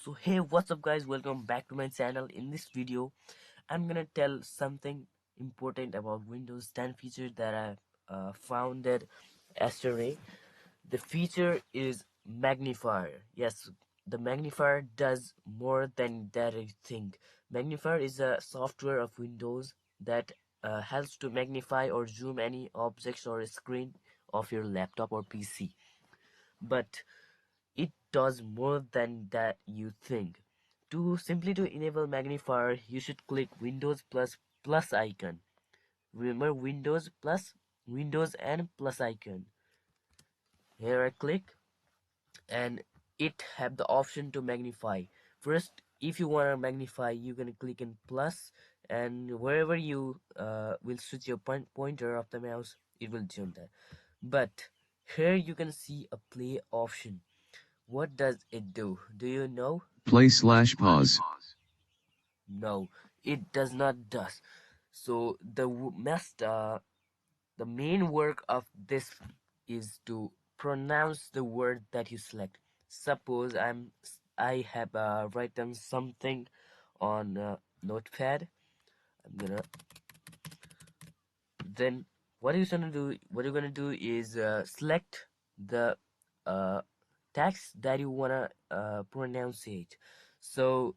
So hey, what's up guys, welcome back to my channel. In this video I'm gonna tell something important about Windows 10 feature that I found it yesterday. The feature is magnifier. Yes, the magnifier does more than that I think. Magnifier is a software of Windows that helps to magnify or zoom any objects or screen of your laptop or PC. But it does more than that you think. To enable magnifier, you should click Windows plus icon. Remember Windows and plus icon. Here I click and it have the option to magnify. First, if you want to magnify, you can click in plus, and wherever you will switch your pointer of the mouse, it will jump there. But here you can see a play option. What does it do? Do you know? Play/pause. No, it does not does. So the main work of this is to pronounce the word that you select. Suppose I have written something on notepad. I'm gonna then what you're gonna do is select the uh, text that you wanna pronounce it. So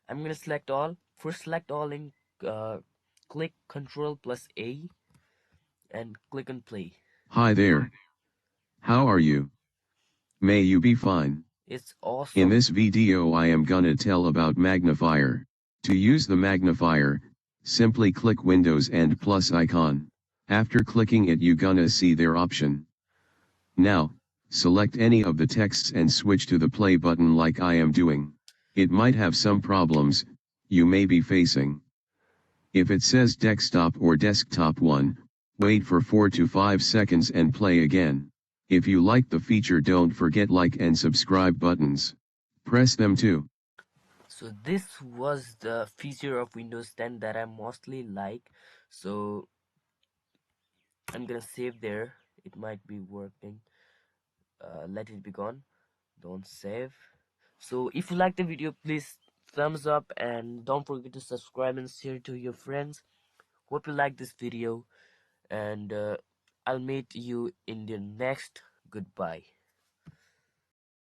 I'm gonna select all. First, select all and uh, click Control plus A and click on play. Hi there. How are you? May you be fine. It's In awesome. this video I am gonna tell about magnifier. To use the magnifier, simply click Windows and plus icon. After clicking it you gonna see their option. Now, select any of the texts and switch to the play button like I am doing. It might have some problems you may be facing. If it says desktop or desktop 1, wait for 4 to 5 seconds and play again. If you like the feature, don't forget like and subscribe buttons. Press them too. So this was the feature of Windows 10 that I mostly like. So I'm gonna save there. It might be working. Let it be gone. Don't save. So if you like the video, please thumbs up and don't forget to subscribe and share to your friends. Hope you like this video, and I'll meet you in the next. Goodbye.